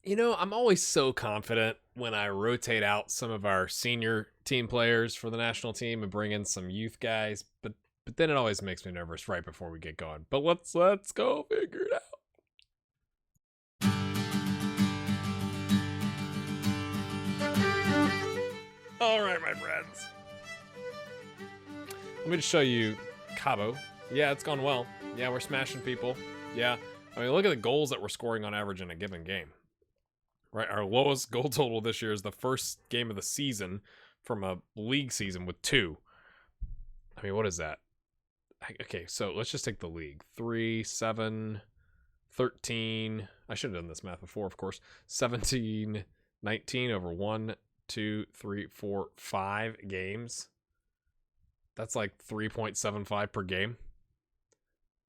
You know, I'm always so confident when I rotate out some of our senior team players for the national team and bring in some youth guys, but then it always makes me nervous right before we get going. But let's go figure it out. All right, my friends. Let me just show you Cabo. Yeah, it's gone well. Yeah, we're smashing people. Yeah. I mean, look at the goals that we're scoring on average in a given game. Right, our lowest goal total this year is the first game of the season from a league season with 2. I mean, what is that? Okay, so let's just take the league. 3, 7, 13. I should have done this math before, of course. 17, 19 over 1, 2, 3, 4, 5 games. That's like 3.75 per game.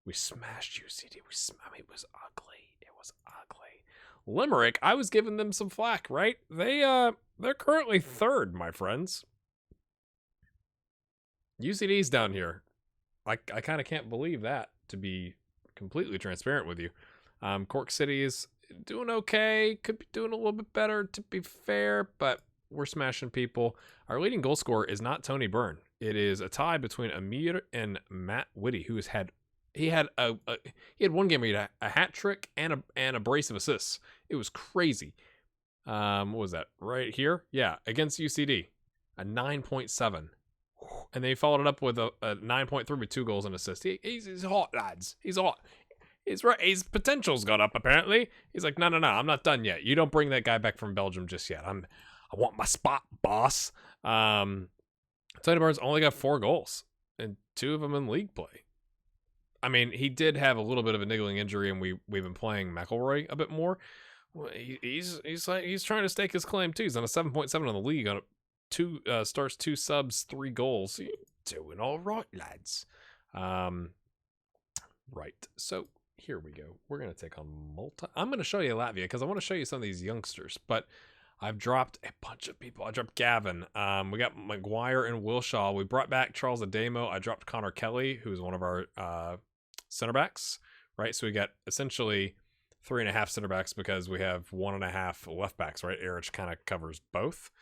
We smashed UCD. I mean, it was ugly. It was ugly. Limerick, I was giving them some flack, right? They're currently 3rd, my friends. UCD's down here. I kind of can't believe that, to be completely transparent with you. Cork City is doing okay. Could be doing a little bit better, to be fair, but we're smashing people. Our leading goal scorer is not Tony Byrne. It is a tie between Amir and Matt Whitty, who has had he had one game where he had a hat trick and a brace of assists. It was crazy. What was that? Right here? Yeah, against UCD. A 9.7. And they followed it up with a 9.3 with 2 goals and assists. He's hot, lads. He's hot. He's right. His potential's got up, apparently. He's like, no, I'm not done yet. You don't bring that guy back from Belgium just yet. I want my spot, boss. Tony Barnes only got 4 goals, and 2 of them in league play. I mean, he did have a little bit of a niggling injury, and we've been playing McElroy a bit more. He's trying to stake his claim too. He's on a 7.7 on the league on 2 starts, 2 subs, 3 goals. You're doing all right, lads. Right. So here we go. We're gonna take on Malta. I'm gonna show you Latvia because I want to show you some of these youngsters, but I've dropped a bunch of people. I dropped Gavin. We got McGuire and Wilshaw. We brought back Charles Adamo. I dropped Connor Kelly, who's one of our center backs. Right. So we got essentially 3.5 center backs because we have 1.5 left backs. Right. Erich kind of covers both.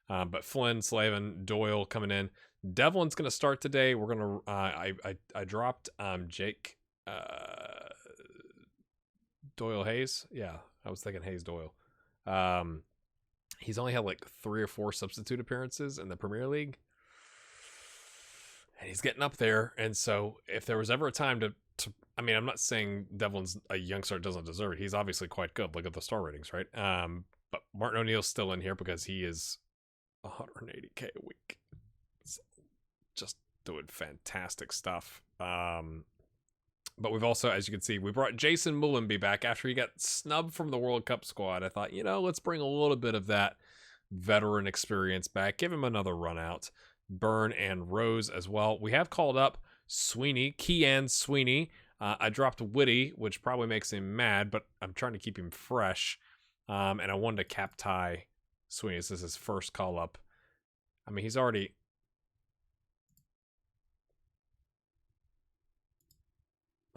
But Flynn, Slavin, Doyle coming in. Devlin's going to start today. We're going to, I dropped Jake Doyle Hayes. Yeah, I was thinking Hayes Doyle. He's only had like 3 or 4 substitute appearances in the Premier League. And he's getting up there. And so if there was ever a time to I mean, I'm not saying Devlin's a youngster doesn't deserve it. He's obviously quite good. Look at the star ratings, right? But Martin O'Neill's still in here because he is 180K a week. So just doing fantastic stuff. But we've also, as you can see, we brought Jason Mullenby back after he got snubbed from the World Cup squad. I thought, let's bring a little bit of that veteran experience back. Give him another run out. Byrne and Rose as well. We have called up Sweeney, Kian Sweeney. I dropped Whitty, which probably makes him mad, but I'm trying to keep him fresh. And I wanted to cap tie Sweeney. This is his first call up. I mean, he's already...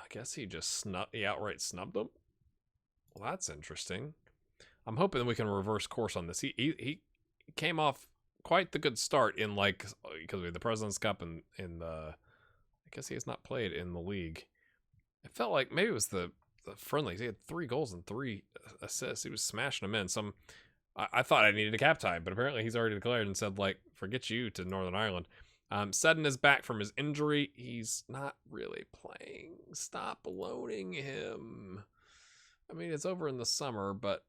I guess he just he outright snubbed him. Well, that's interesting. I'm hoping that we can reverse course on this. He came off quite the good start in because we had the President's Cup and in the... I guess he has not played in the league. It felt like maybe it was the friendlies. He had 3 goals and 3 assists. He was smashing them in. I thought I needed a cap tie, but apparently he's already declared and said, forget you to Northern Ireland. Sutton is back from his injury. He's not really playing. Stop loaning him. I mean, it's over in the summer, but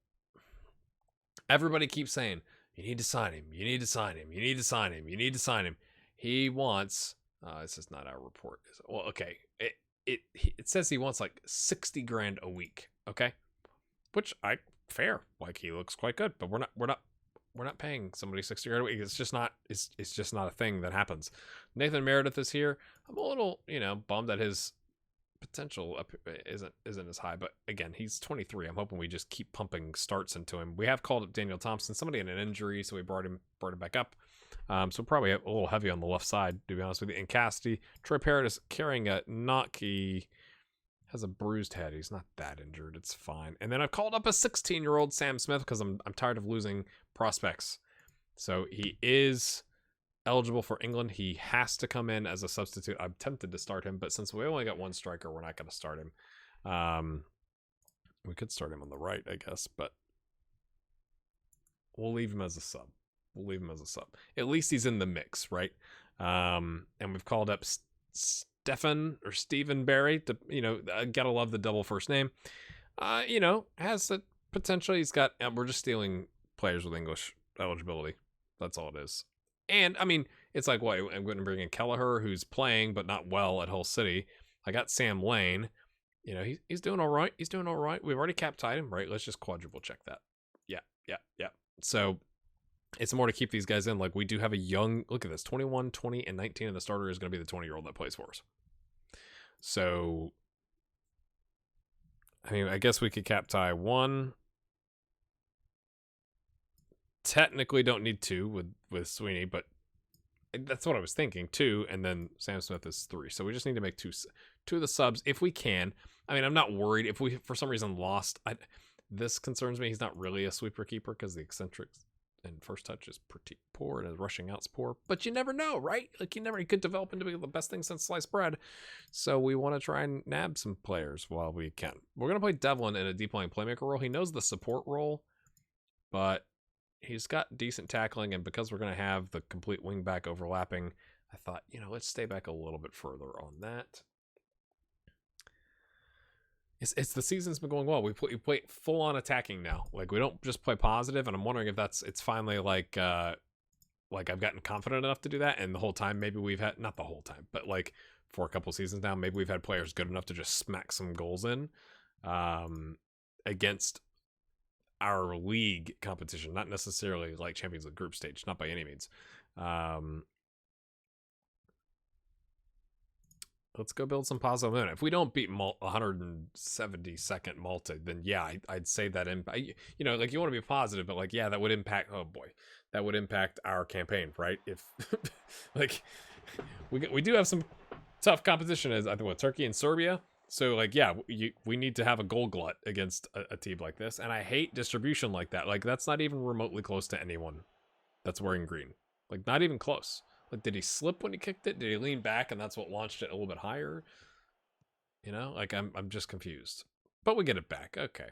everybody keeps saying, you need to sign him. You need to sign him. You need to sign him. You need to sign him. He wants... this is not our report. Well, okay. It says he wants 60 grand a week. Okay, which fair. He looks quite good, but we're not paying somebody 60 grand a week. It's just not. It's just not a thing that happens. Nathan Meredith is here. I'm a little bummed that his potential isn't as high, but again, he's 23. I'm hoping we just keep pumping starts into him. We have called up Daniel Thompson. Somebody had an injury, so we brought him back up. So probably a little heavy on the left side, to be honest with you. And Cassidy, Troy Parrott is carrying a Nocky Has a bruised head. He's not that injured. It's fine. And then I've called up a 16-year-old Sam Smith because I'm tired of losing prospects. So he is eligible for England. He has to come in as a substitute. I'm tempted to start him, but since we only got one striker, we're not going to start him. We could start him on the right, I guess, but we'll leave him as a sub. At least he's in the mix, right? And we've called up Stephen Barry to, gotta love the double first name. Has the potential. He's got, we're just stealing players with English eligibility. That's all it is. And I mean, it's like, what, I'm going to bring in Kelleher, who's playing but not well at Hull City. I got Sam Lane. He's doing all right. We've already cap-tied him, right? Let's just quadruple check that. Yeah. So it's more to keep these guys in. Like, we do have a young, look at this, 21, 20, and 19, and the starter is going to be the 20-year-old that plays for us. So, I mean, I guess we could cap-tie one. Technically don't need two with Sweeney, but that's what I was thinking, two, and then Sam Smith is three. So we just need to make two of the subs if we can. I mean, I'm not worried if we for some reason lost. This concerns me. He's not really a sweeper keeper because the eccentrics and first touch is pretty poor and his rushing out's poor. But you never know, right? Like, he could develop into the best thing since sliced bread. So we want to try and nab some players while we can. We're gonna play Devlin in a deep line playmaker role. He knows the support role, but he's got decent tackling, and because we're going to have the complete wing back overlapping, I thought, let's stay back a little bit further on that. It's the season's been going well. We play full on attacking now. Like, we don't just play positive, and I'm wondering if it's finally like I've gotten confident enough to do that, and the whole time maybe we've had, not the whole time, but like for a couple seasons now, maybe we've had players good enough to just smack some goals in against our league competition, not necessarily like Champions League group stage, not by any means. Let's go build some positive momentum. If we don't beat 172nd Malta, then yeah, I'd say that you want to be positive, but like, yeah, that would impact. Oh boy, that would impact our campaign, right? If like we do have some tough competition as I think Turkey and Serbia. So, like, yeah, we need to have a goal glut against a team like this. And I hate distribution like that. Like, that's not even remotely close to anyone that's wearing green. Like, not even close. Like, did he slip when he kicked it? Did he lean back and that's what launched it a little bit higher? Like, I'm just confused. But we get it back. Okay.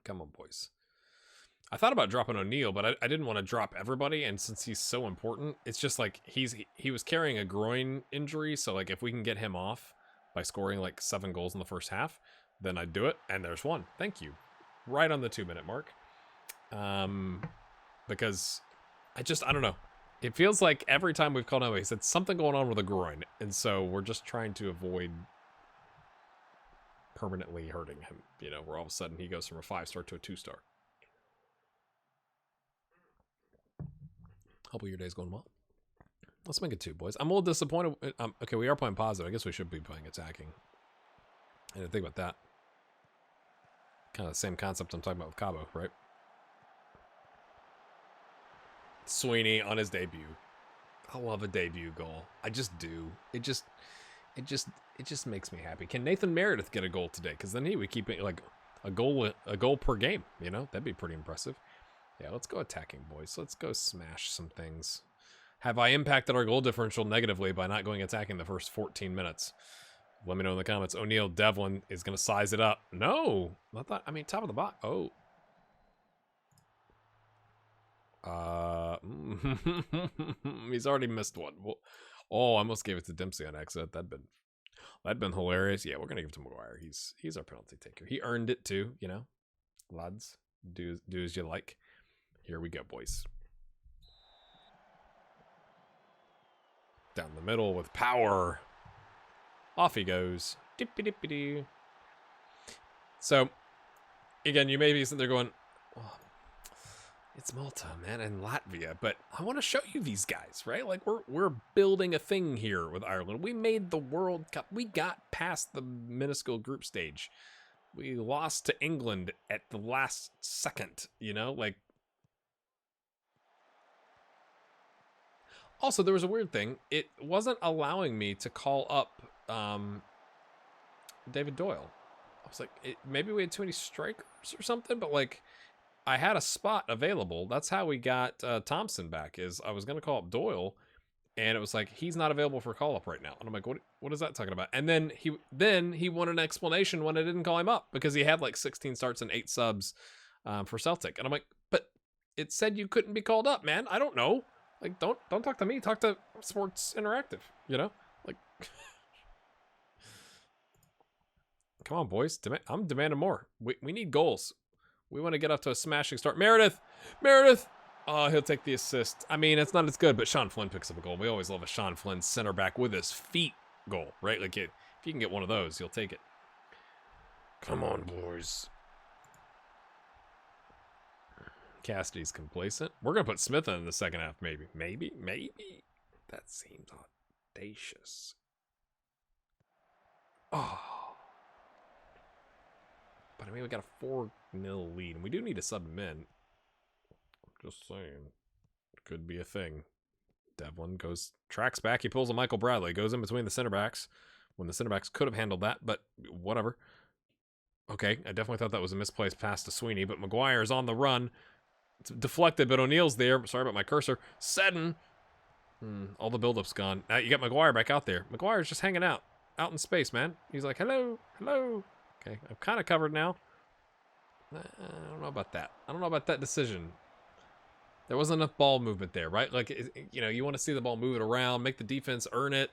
Come on, boys. I thought about dropping O'Neal, but I didn't want to drop everybody. And since he's so important, it's just like he was carrying a groin injury. So, like, if we can get him off by scoring like 7 goals in the first half, then I'd do it. And there's one. Thank you. Right on the 2-minute mark. Because I don't know. It feels like every time we've called him, he said something going on with a groin. And so we're just trying to avoid permanently hurting him. Where all of a sudden he goes from a 5-star to a 2-star. Hope your day's going well. Let's make it 2, boys. I'm a little disappointed. Okay, we are playing positive. I guess we should be playing attacking. I didn't think about that. Kind of the same concept I'm talking about with Cabo, right? Sweeney on his debut. I love a debut goal. I just do. It just makes me happy. Can Nathan Meredith get a goal today? Because then he would keep it like a goal per game. That'd be pretty impressive. Yeah, let's go attacking, boys. Let's go smash some things. Have I impacted our goal differential negatively by not going attacking the first 14 minutes? Let me know in the comments. O'Neal Devlin is going to size it up. No. Top of the box. Oh. He's already missed one. Well, I almost gave it to Dempsey on accident. That'd been hilarious. Yeah, we're going to give it to McGuire. He's our penalty taker. He earned it too, Lads, do as you like. Here we go, boys. Down the middle with power. Off he goes. Dippy-dippy-doo. So, again, you may be sitting there going, oh, it's Malta, man, and Latvia, but I want to show you these guys, right? Like, we're building a thing here with Ireland. We made the World Cup. We got past the minuscule group stage. We lost to England at the last second, like. Also, there was a weird thing. It wasn't allowing me to call up David Doyle. I was like, maybe we had too many strikers or something, but like, I had a spot available. That's how we got Thompson back. Is I was gonna call up Doyle, and it was like he's not available for call up right now. And I'm like, what is that talking about? And then he wanted an explanation when I didn't call him up because he had like 16 starts and 8 subs for Celtic. And I'm like, but it said you couldn't be called up, man. I don't know. Like, don't talk to me. Talk to Sports Interactive. You know, like. Come on, boys. I'm demanding more. We need goals. We want to get up to a smashing start. Meredith! Oh, he'll take the assist. I mean, it's not as good, but Sean Flynn picks up a goal. We always love a Sean Flynn center back with his feet goal, right? Like, if you can get one of those, you'll take it. Come on, boys. Cassidy's complacent. We're going to put Smith in the second half, maybe. Maybe. That seems audacious. Oh. But I mean, we got a 4-0 lead, and we do need to sub him in. Just saying. Could be a thing. Devlin tracks back. He pulls a Michael Bradley. Goes in between the center backs. When the center backs could have handled that, but whatever. Okay, I definitely thought that was a misplaced pass to Sweeney, but Maguire is on the run. It's deflected, but O'Neill's there. Sorry about my cursor. Seddon. All the build-up's gone. Now you got Maguire back out there. Maguire's just hanging out in space, man. He's like, hello. Okay, I'm kind of covered now. I don't know about that. I don't know about that decision. There wasn't enough ball movement there, right? Like, you know, you want to see the ball move it around, make the defense earn it,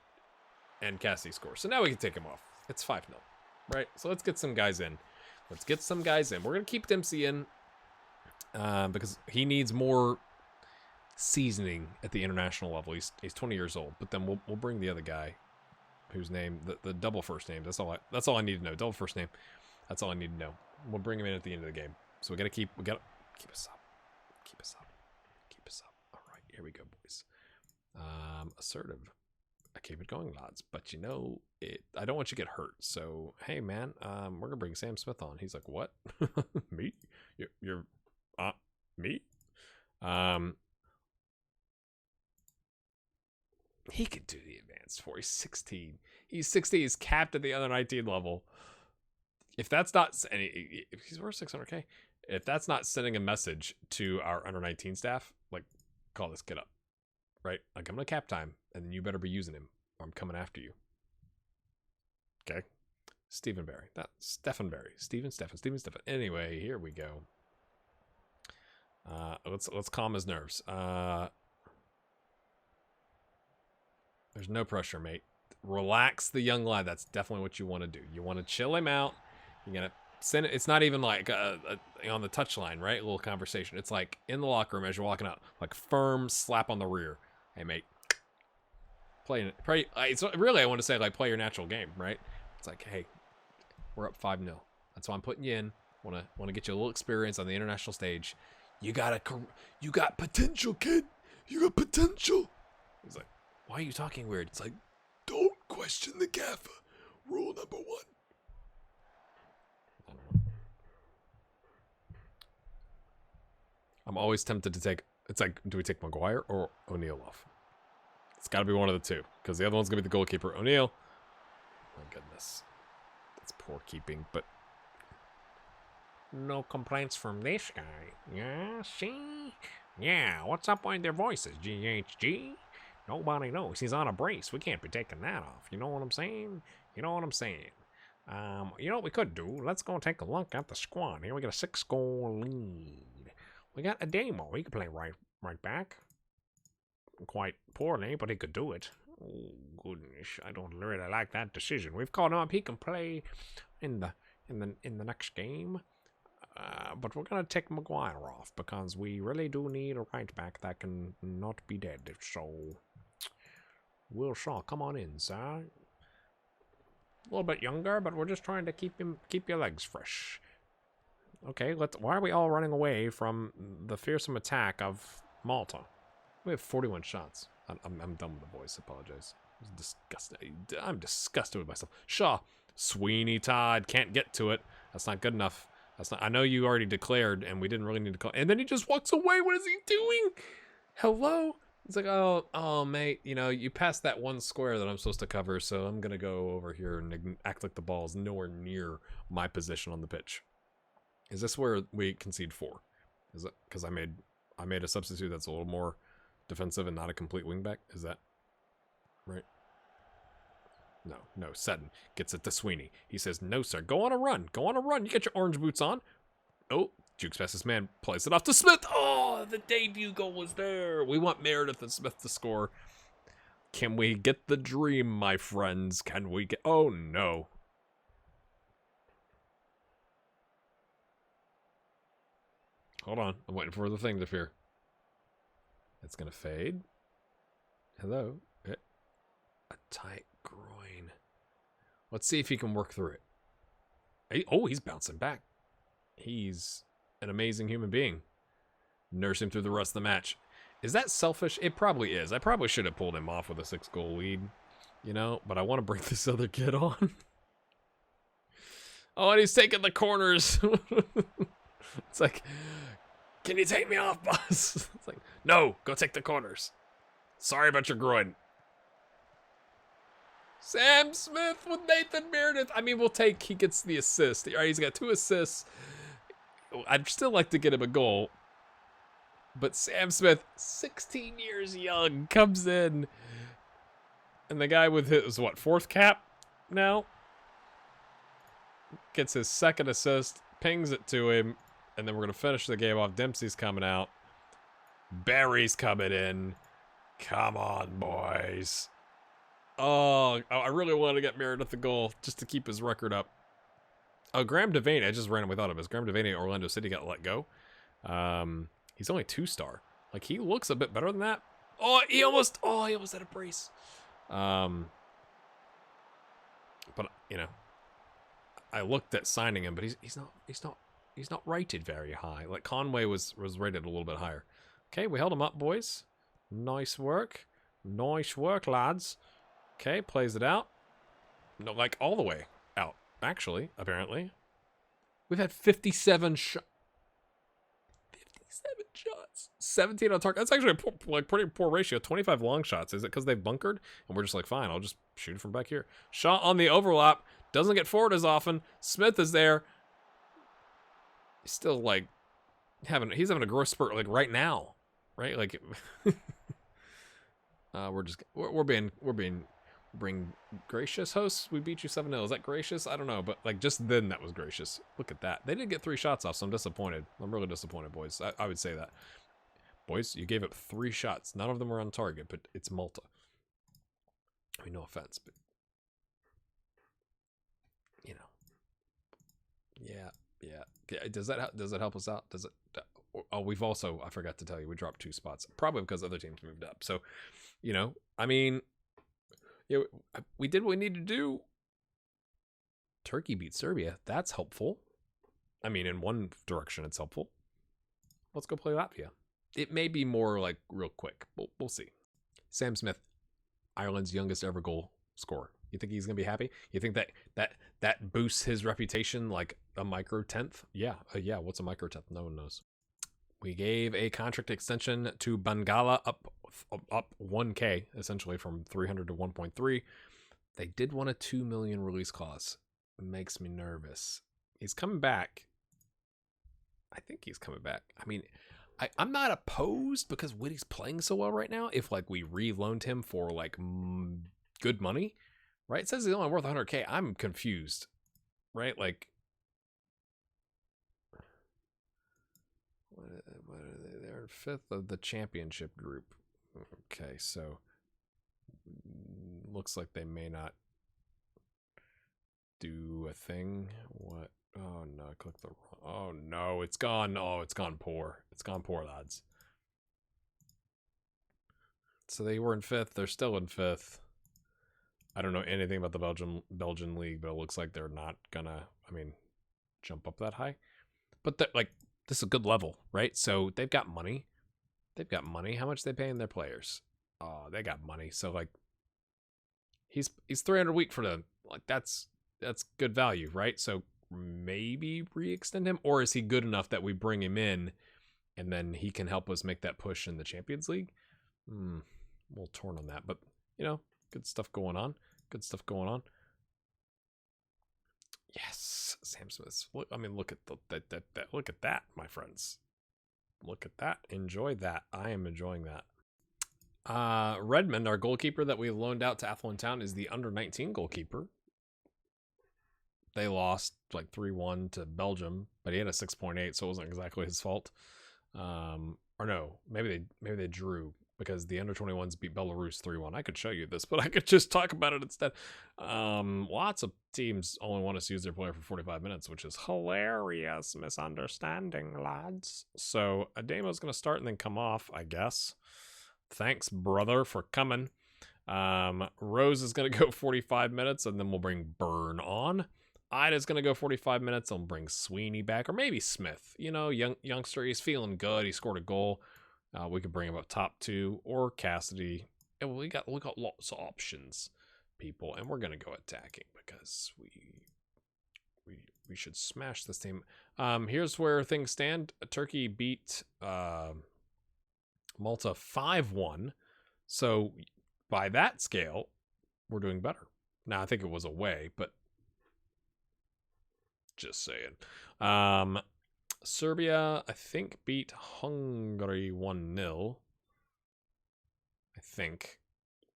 and Cassidy scores. So now we can take him off. It's 5-0, right? So let's get some guys in. We're going to keep Dempsey in because he needs more seasoning at the international level. He's 20 years old, but then we'll bring the other guy whose name, the double first name. That's all I need to know. Double first name. That's all I need to know. We'll bring him in at the end of the game. So we gotta keep us up. Keep us up. All right, here we go, boys. Assertive. I keep it going, lads. But you know, I don't want you to get hurt. So hey, man, we're gonna bring Sam Smith on. He's like, what? Me? You're me? He could do the advanced four. He's 16. He's 16. He's capped at the under 19 level. If that's not, if he's worth 600K, if that's not sending a message to our under 19 staff, like, call this kid up, right? Like, I'm gonna cap time, and then you better be using him, or I'm coming after you. Okay, Stephen Barry. Stephen. Anyway, here we go. Let's calm his nerves. There's no pressure, mate. Relax the young lad. That's definitely what you want to do. You want to chill him out. You're going to send it. It's not even like on the touchline, right? A little conversation. It's like in the locker room as you're walking out. Like firm slap on the rear. Hey, mate. Play. It's really, I want to say, like, play your natural game, right? It's like, hey, we're up 5-0. That's why I'm putting you in. Want to get you a little experience on the international stage. You got potential, kid. You got potential. He's like, why are you talking weird? It's like, don't question the gaffer. Rule number 1. I don't know. I'm always tempted to take, it's like, do we take Maguire or O'Neill off? It's got to be one of the two, because the other one's going to be the goalkeeper, O'Neill. My goodness. That's poor keeping, but no complaints from this guy. Yeah, see? Yeah, what's up with their voices, GHG? Nobody knows. He's on a brace. We can't be taking that off. You know what I'm saying? You know what we could do? Let's go take a look at the squad. Here we got a 6-goal lead. We got a demo. He could play right back. Quite poorly, but he could do it. Oh, goodness. I don't really like that decision. We've called him up. He can play in the next game. But we're going to take Maguire off because we really do need a right back that can not be dead. So, Will Shaw, come on in, sir. A little bit younger, but we're just trying to keep your legs fresh. Okay, why are we all running away from the fearsome attack of Malta? We have 41 shots. I'm done with the voice. Apologize. It's disgusting. I'm disgusted with myself. Shaw, Sweeney Todd can't get to it. That's not good enough. I know you already declared, and we didn't really need to call. And then he just walks away. What is he doing? Hello? It's like, oh, mate, you know, you passed that one square that I'm supposed to cover, so I'm gonna go over here and act like the ball's nowhere near my position on the pitch. Is this where we concede 4? Is it because I made a substitute that's a little more defensive and not a complete wingback? Is that right? No. Sutton gets it to Sweeney. He says, "No, sir. Go on a run. Go on a run. You get your orange boots on." Oh, Jukes past his man, plays it off to Smith. Oh, the debut goal was there. We want Meredith and Smith to score. Can we get the dream, my friends? Can we get... Oh, no. Hold on. I'm waiting for the thing to appear. It's going to fade. Hello. A tight groin. Let's see if he can work through it. Oh, he's bouncing back. He's an amazing human being. Nurse him through the rest of the match. Is that selfish? It probably is. I probably should have pulled him off with a 6-goal lead, you know, but I want to bring this other kid on. Oh, and he's taking the corners. It's like, can you take me off, boss? It's like, no, go take the corners. Sorry about your groin. Sam Smith with Nathan Meredith. I mean, he gets the assist. All right, he's got 2 assists. I'd still like to get him a goal. But Sam Smith, 16 years young, comes in. And the guy with his, 4th cap now? Gets his 2nd assist, pings it to him. And then we're going to finish the game off. Dempsey's coming out. Barry's coming in. Come on, boys. Oh, I really wanted to get Meredith the goal just to keep his record up. Oh, Graham Devaney, I just randomly thought of this. Graham Devaney at Orlando City got let go. He's only 2-star. Like, he looks a bit better than that. Oh, he almost had a brace. But, you know, I looked at signing him, but he's not rated very high. Like, Conway was rated a little bit higher. Okay, we held him up, boys. Nice work. Nice work, lads. Okay, plays it out. No, like all the way out, actually, apparently. We've had 57 shots. 57 shots. 17 on target. That's actually a pretty poor ratio. 25 long shots. Is it because they've bunkered? And we're just like, fine, I'll just shoot it from back here. Shot on the overlap. Doesn't get forward as often. Smith is there. He's still, like, he's having a growth spurt, like, right now. Right? Like, we're being gracious, hosts. We beat you 7-0. Is that gracious? I don't know, but like just then that was gracious. Look at that. They did get 3 shots off, so I'm disappointed. I'm really disappointed, boys. I would say that. Boys, you gave up 3 shots. None of them were on target, but it's Malta. I mean, no offense, but you know. Yeah. Does that help us out? Does it? Oh, we've also, I forgot to tell you, we dropped 2 spots. Probably because other teams moved up. So, you know, I mean, yeah, we did what we needed to do. Turkey beat Serbia. That's helpful. I mean, in one direction, it's helpful. Let's go play Latvia. It may be more like real quick. We'll see. Sam Smith, Ireland's youngest ever goal scorer. You think he's gonna be happy? You think that boosts his reputation like a micro tenth? Yeah. What's a micro tenth? No one knows. We gave a contract extension to Bangala up 1K, essentially from 300 to 1.3. They did want a 2 million release clause. It makes me nervous. He's coming back. I think he's coming back. I mean, I'm not opposed because Whitty's playing so well right now. If like we re-loaned him for like good money, right? It says he's only worth 100K. I'm confused, right? Like, what are they? They're 5th of the championship group. Okay, so looks like they may not do a thing. What? Oh no, I clicked the wrong. Oh no, it's gone. Oh, it's gone poor. It's gone poor, lads. So they were in 5th. They're still in 5th. I don't know anything about the Belgian league, but it looks like they're not gonna, jump up that high. But like, this is a good level, right? So they've got money. How much they paying their players? Oh, they got money. So like, he's 300 a week for them. Like that's good value, right? So maybe re-extend him, or is he good enough that we bring him in and then he can help us make that push in the Champions League? A little torn on that, but you know, good stuff going on. Good stuff going on. Yes, Sam Smith. Look, I mean, look at that. Look at that, my friends. Look at that. Enjoy that. I am enjoying that. Redmond, our goalkeeper that we loaned out to Athlone Town, is the under-19 goalkeeper. They lost like 3-1 to Belgium, but he had a 6.8, so it wasn't exactly his fault. Or no, maybe they drew because the under-21s beat Belarus 3-1. I could show you this, but I could just talk about it instead. Lots of teams only want us to use their player for 45 minutes, which is hilarious misunderstanding, lads. So Ademo's going to start and then come off, I guess. Thanks, brother, for coming. Rose is going to go 45 minutes, and then we'll bring Byrne on. Ida's going to go 45 minutes. I'll bring Sweeney back, or maybe Smith. You know, youngster, he's feeling good. He scored a goal. We could bring him up top 2, or Cassidy. And we got lots of options, people, and we're going to go attacking because we should smash this team. Here's where things stand. Turkey beat Malta 5-1. So by that scale, we're doing better. Now, I think it was away, but just saying. Serbia, I think, beat Hungary 1-0. I think.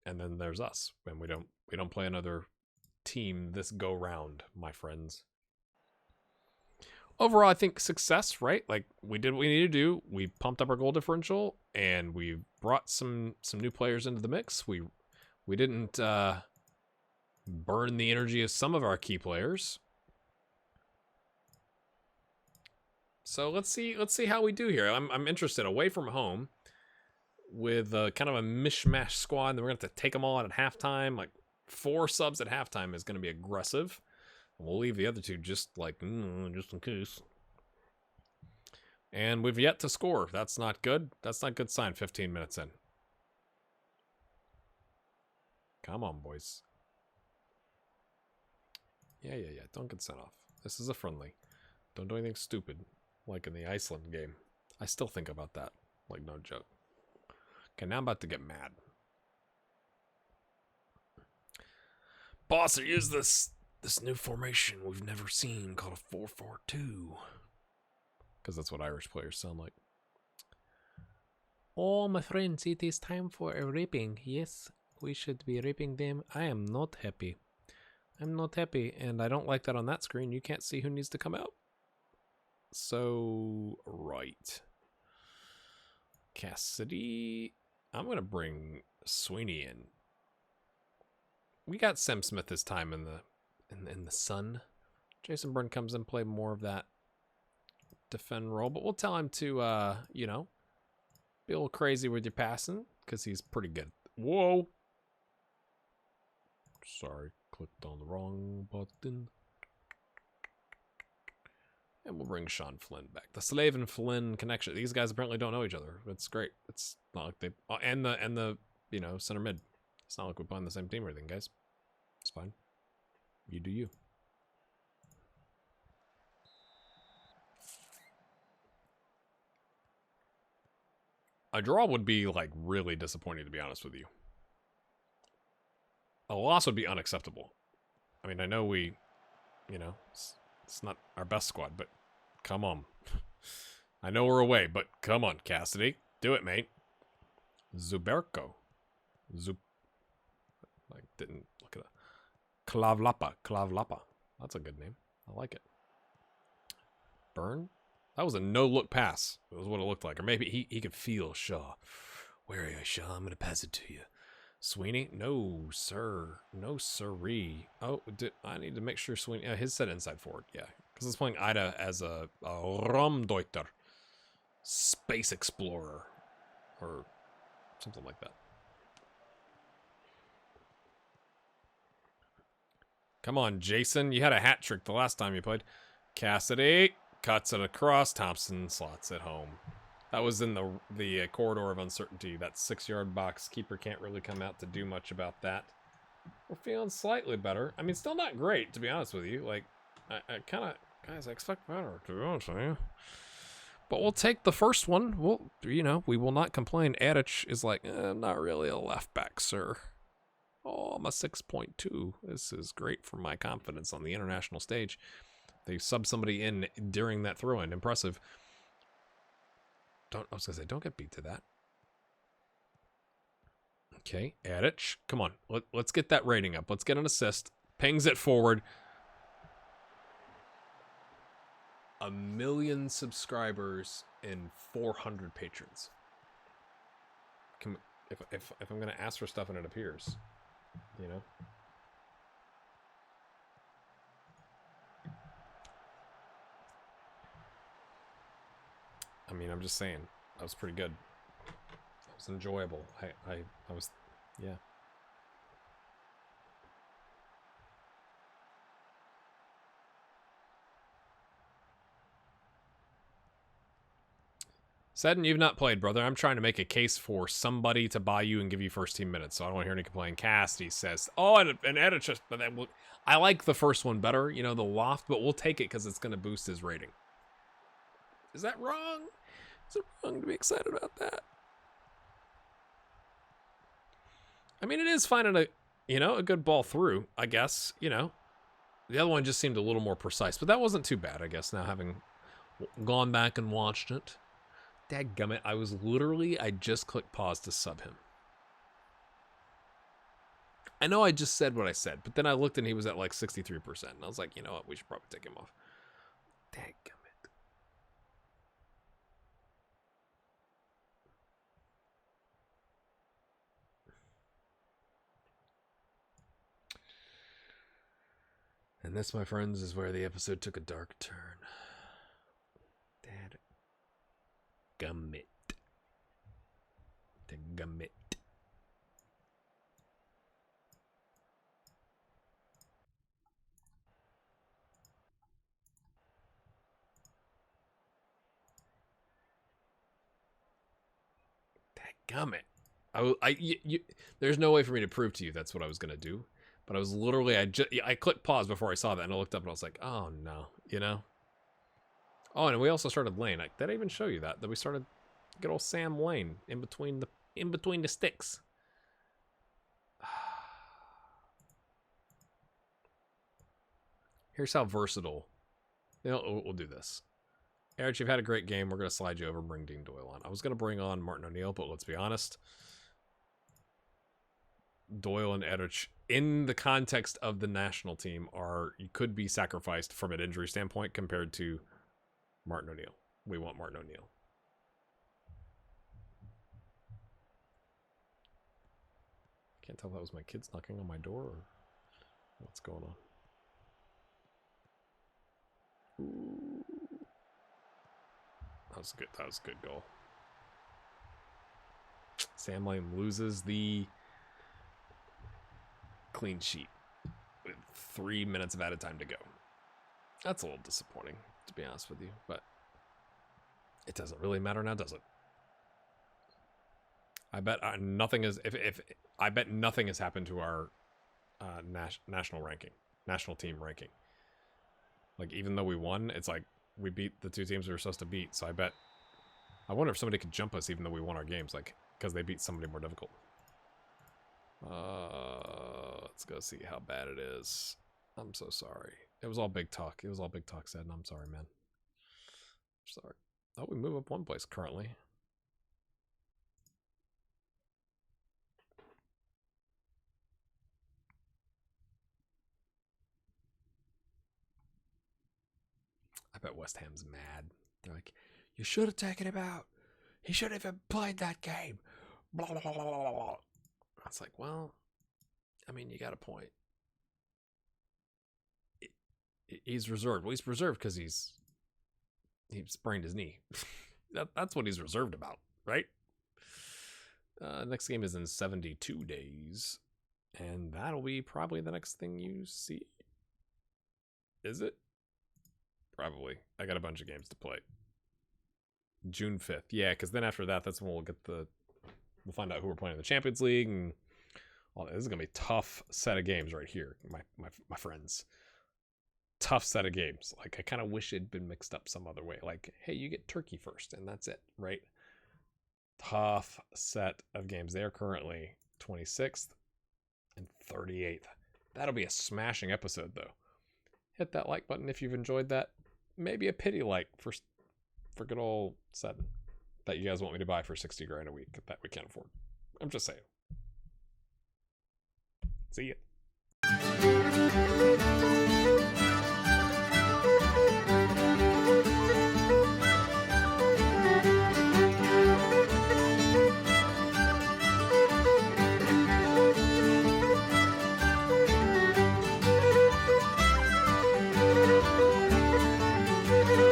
And then there's us. And we don't play another team this go round, my friends. Overall, I think success, right? Like, we did what we needed to do. We pumped up our goal differential, and we brought some new players into the mix. We didn't burn the energy of some of our key players. So let's see how we do here. I'm interested. Away from home, with kind of a mishmash squad, and we're gonna have to take them all out at halftime. Like 4 subs at halftime is gonna be aggressive. We'll leave the other 2 just just in case. And we've yet to score. That's not good. That's not a good sign. 15 minutes in. Come on, boys. Yeah. Don't get sent off. This is a friendly. Don't do anything stupid. Like in the Iceland game. I still think about that. Like, no joke. Okay, now I'm about to get mad. Boss, use this new formation we've never seen called a 4-4-2. Because that's what Irish players sound like. Oh, my friends, it is time for a ripping. Yes, we should be ripping them. I am not happy. I'm not happy, and I don't like that on that screen. You can't see who needs to come out. So, right. Cassidy. I'm going to bring Sweeney in. We got Sam Smith this time in the sun. Jason Byrne comes in, play more of that defend role, but we'll tell him to, you know, be a little crazy with your passing because he's pretty good. Whoa. Sorry, clicked on the wrong button. And we'll bring Sean Flynn back. The Slave and Flynn connection. These guys apparently don't know each other. It's great. It's not like they... and the you know, center mid. It's not like we play on the same team or anything, guys. It's fine. You do you. A draw would be, like, really disappointing, to be honest with you. A loss would be unacceptable. I mean, I know we... You know... It's not our best squad, but come on. I know we're away, but come on, Cassidy. Do it, mate. Zuberko. I didn't look at that. Klavlapa. That's a good name. I like it. Byrne? That was a no-look pass. It was what it looked like. Or maybe he could feel Shaw. Where are you, Shaw? I'm going to pass it to you. Sweeney? No, sir. No, sirree. Oh, I need to make sure Sweeney... his said inside forward, yeah. Because it's playing Ida as a Raumdeuter. Space Explorer. Or something like that. Come on, Jason. You had a hat trick the last time you played. Cassidy cuts it across. Thompson slots it home. That was in the corridor of uncertainty. That 6-yard box. Keeper can't really come out to do much about that. We're feeling slightly better. I mean, still not great, to be honest with you. Like, I kind of... Guys, I expect better, to be honest with you. But we'll take the first one. We will not complain. Adic is like, I'm not really a left back, sir. Oh, I'm a 6.2. This is great for my confidence on the international stage. They sub somebody in during that throw-in. Impressive. I was going to say, don't get beat to that. Okay, Adic. Come on. Let's get that rating up. Let's get an assist. Pings it forward. 1 million subscribers and 400 patrons. If I'm going to ask for stuff and it appears, you know? I mean, I'm just saying, that was pretty good. It was enjoyable. I was, yeah. Said, and you've not played, brother. I'm trying to make a case for somebody to buy you and give you first team minutes, so I don't want to hear any complaining. Cassidy says, oh, and edit just, but then I like the first one better, you know, the loft, but we'll take it because it's going to boost his rating. Is that wrong? Is it wrong to be excited about that? I mean, it is finding a good ball through, I guess, you know. The other one just seemed a little more precise, but that wasn't too bad, I guess, now having gone back and watched it. Dadgummit, I just clicked pause to sub him. I know I just said what I said, but then I looked and he was at like 63%, and I was like, you know what, we should probably take him off. Dadgummit. And this, my friends, is where the episode took a dark turn. Dadgummit. Dadgummit. Dadgummit. There's no way for me to prove to you that's what I was going to do. But I was literally, I clicked pause before I saw that, and I looked up and I was like, oh no, you know? Oh, and we also started Lane. Did I even show you that? That we started good old Sam Lane in between the sticks. Here's how versatile. You know, we'll do this. Eric, you've had a great game. We're going to slide you over and bring Dean Doyle on. I was going to bring on Martin O'Neill, but let's be honest. Doyle and Edrich, in the context of the national team, could be sacrificed from an injury standpoint compared to Martin O'Neill. We want Martin O'Neill. Can't tell if that was my kids knocking on my door or what's going on. Ooh. That was good. That was a good goal. Sam Lane loses the clean sheet with 3 minutes of added time to go. That's a little disappointing, to be honest with you, but it doesn't really matter now, does it? I bet nothing is. I bet nothing has happened to our national team ranking. Like, even though we won, it's like we beat the two teams we were supposed to beat. So I wonder if somebody could jump us even though we won our games, like, because they beat somebody more difficult. Let's go see how bad it is. I'm so sorry. It was all big talk. It was all big talk said, and I'm sorry, man. Sorry. Oh, we move up one place currently. I bet West Ham's mad. They're like, you should have taken him out. He should have even played that game. Blah, blah, blah, blah, blah. It's like, well, I mean, you got a point. He's reserved. Well, he's reserved because he sprained his knee. That's what he's reserved about, right? Next game is in 72 days. And that'll be probably the next thing you see. Is it? Probably. I got a bunch of games to play. June 5th. Yeah, because then after that, that's when we'll find out who we're playing in the Champions League. And this is going to be a tough set of games right here, my friends. tough set of games. Like, I kind of wish it'd been mixed up some other way. Like, hey, you get Turkey first, and that's it, right? Tough set of games. They are currently 26th and 38th. That'll be a smashing episode, though. Hit that like button if you've enjoyed that. Maybe a pity like for good old Sutton that you guys want me to buy for 60 grand a week that we can't afford. I'm just saying. See ya.